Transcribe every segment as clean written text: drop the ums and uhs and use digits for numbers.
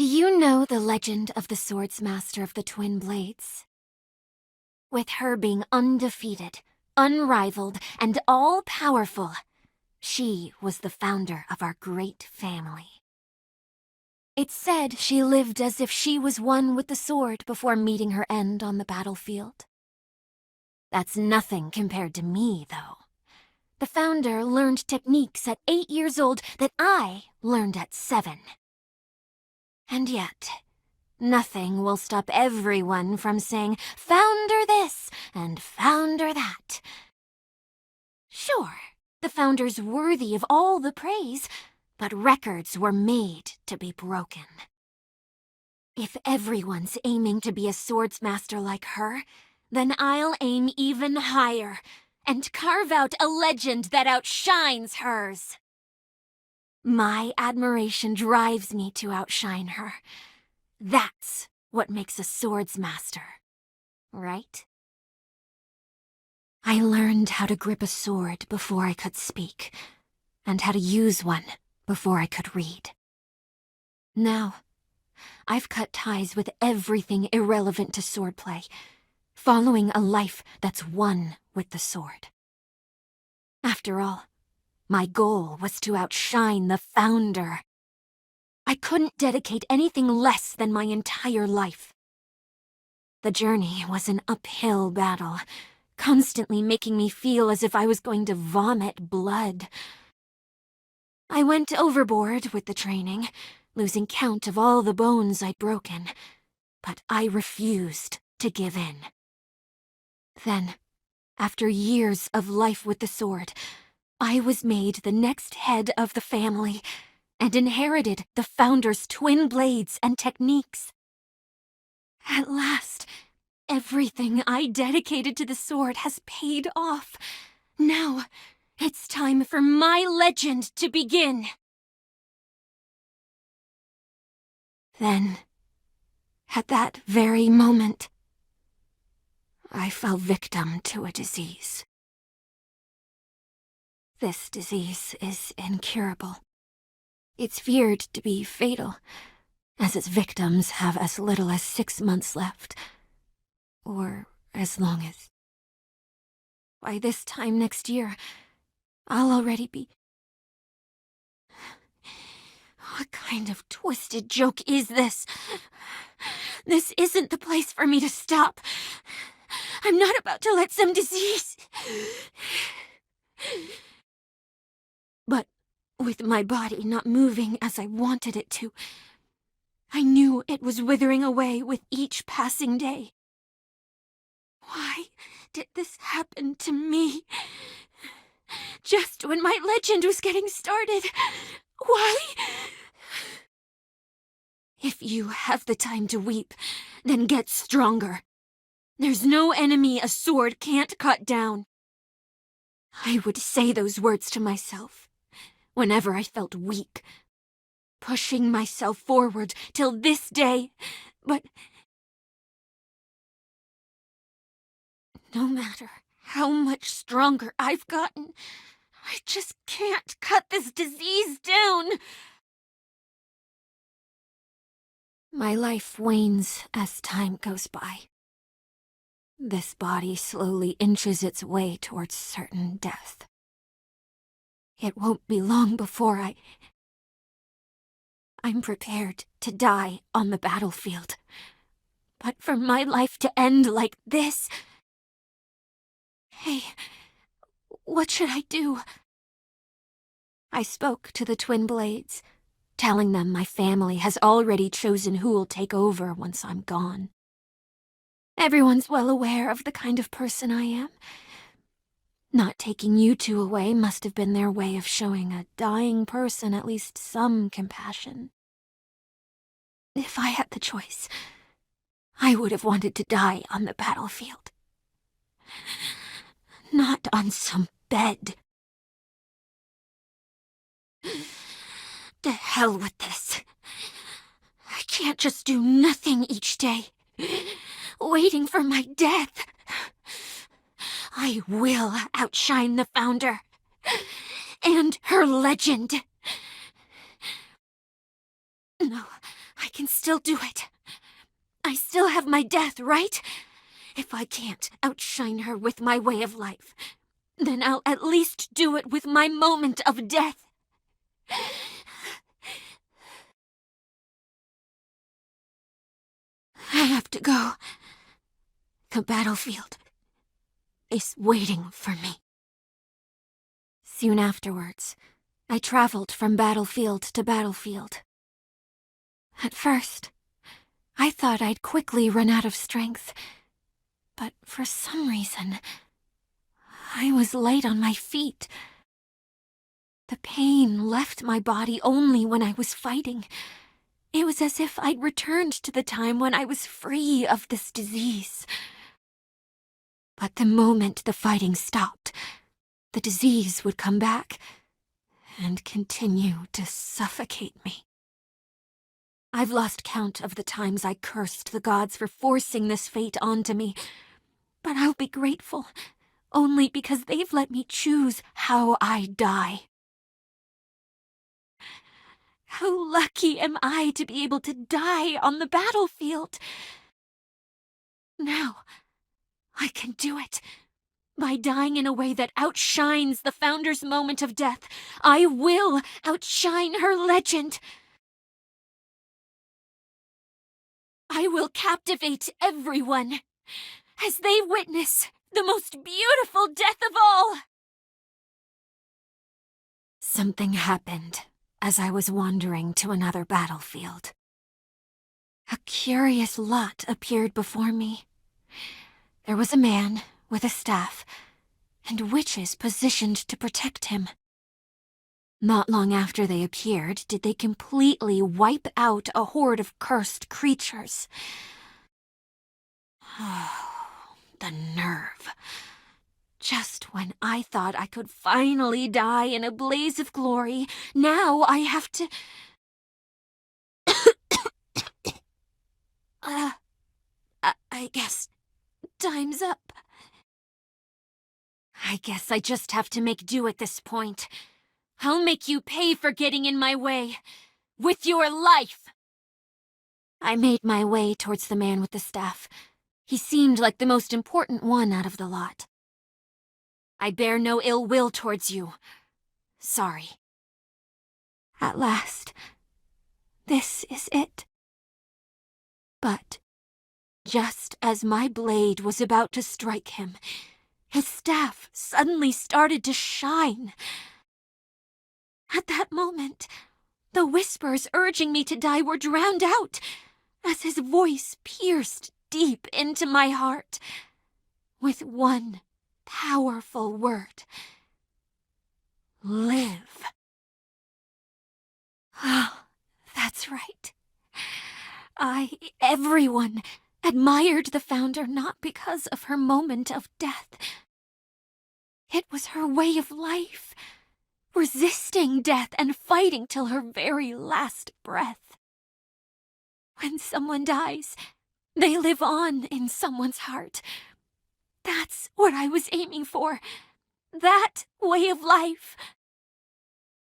Do you know the legend of the Swordsmaster of the Twin Blades? With her being undefeated, unrivaled, and all-powerful, she was the founder of our great family. It's said she lived as if she was one with the sword before meeting her end on the battlefield. That's nothing compared to me, though. The founder learned techniques at 8 years old that I learned at 7. And yet, nothing will stop everyone from saying, "Founder this," and "Founder that." Sure, the founder's worthy of all the praise, but records were made to be broken. If everyone's aiming to be a swordsmaster like her, then I'll aim even higher and carve out a legend that outshines hers. My admiration drives me to outshine her. That's what makes a swordsmaster, right? I learned how to grip a sword before I could speak, and how to use one before I could read. Now, I've cut ties with everything irrelevant to swordplay, following a life that's one with the sword. After all, my goal was to outshine the founder. I couldn't dedicate anything less than my entire life. The journey was an uphill battle, constantly making me feel as if I was going to vomit blood. I went overboard with the training, losing count of all the bones I'd broken, but I refused to give in. Then, after years of life with the sword, I was made the next head of the family and inherited the founder's twin blades and techniques. At last, everything I dedicated to the sword has paid off. Now, it's time for my legend to begin. Then, at that very moment, I fell victim to a disease. This disease is incurable. It's feared to be fatal, as its victims have as little as 6 months left, or as long as... By this time next year, I'll already be... What kind of twisted joke is this? This isn't the place for me to stop. I'm not about to let some disease... But with my body not moving as I wanted it to, I knew it was withering away with each passing day. Why did this happen to me? Just when my legend was getting started. Why? If you have the time to weep, then get stronger. There's no enemy a sword can't cut down. I would say those words to myself whenever I felt weak, pushing myself forward till this day, but no matter how much stronger I've gotten, I just can't cut this disease down. My life wanes as time goes by. This body slowly inches its way towards certain death. It won't be long before I'm prepared to die on the battlefield. But for my life to end like this... Hey, what should I do? I spoke to the twin blades, telling them my family has already chosen who'll take over once I'm gone. Everyone's well aware of the kind of person I am. Not taking you two away must have been their way of showing a dying person at least some compassion. If I had the choice, I would have wanted to die on the battlefield. Not on some bed. To hell with this. I can't just do nothing each day, waiting for my death. I will outshine the founder and her legend. No, I can still do it. I still have my death, right? If I can't outshine her with my way of life, then I'll at least do it with my moment of death. I have to go. The battlefield is waiting for me. Soon afterwards, I traveled from battlefield to battlefield. At first, I thought I'd quickly run out of strength, but for some reason, I was light on my feet. The pain left my body only when I was fighting. It was as if I'd returned to the time when I was free of this disease. But the moment the fighting stopped, the disease would come back and continue to suffocate me. I've lost count of the times I cursed the gods for forcing this fate onto me, but I'll be grateful only because they've let me choose how I die. How lucky am I to be able to die on the battlefield? Now, I can do it. By dying in a way that outshines the Founder's moment of death, I will outshine her legend. I will captivate everyone as they witness the most beautiful death of all. Something happened as I was wandering to another battlefield. A curious lot appeared before me. There was a man with a staff, and witches positioned to protect him. Not long after they appeared did they completely wipe out a horde of cursed creatures. Oh, the nerve. Just when I thought I could finally die in a blaze of glory, now I have to... I guess time's up. I guess I just have to make do at this point. I'll make you pay for getting in my way. With your life! I made my way towards the man with the staff. He seemed like the most important one out of the lot. I bear no ill will towards you. Sorry. At last, this is it. But just as my blade was about to strike him, his staff suddenly started to shine. At that moment, the whispers urging me to die were drowned out, as his voice pierced deep into my heart with one powerful word. Live. Oh, that's right. Everyone admired the Founder not because of her moment of death. It was her way of life, resisting death and fighting till her very last breath. When someone dies, they live on in someone's heart. That's what I was aiming for. That way of life.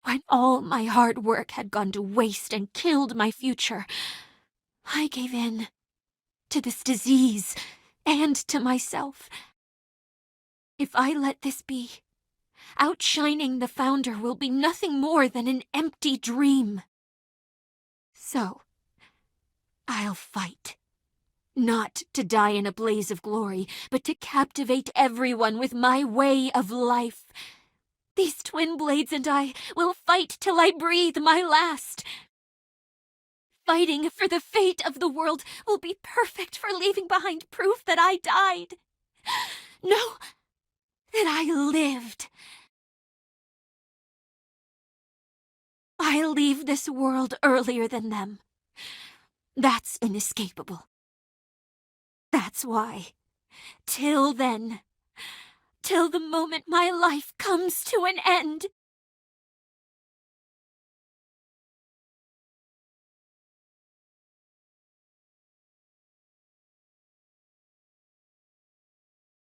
When all my hard work had gone to waste and killed my future, I gave in to this disease and to myself. If I let this be, outshining the Founder will be nothing more than an empty dream. So, I'll fight. Not to die in a blaze of glory, but to captivate everyone with my way of life. These twin blades and I will fight till I breathe my last. Fighting for the fate of the world will be perfect for leaving behind proof that I died. No, that I lived. I'll leave this world earlier than them. That's inescapable. That's why, till then, till the moment my life comes to an end,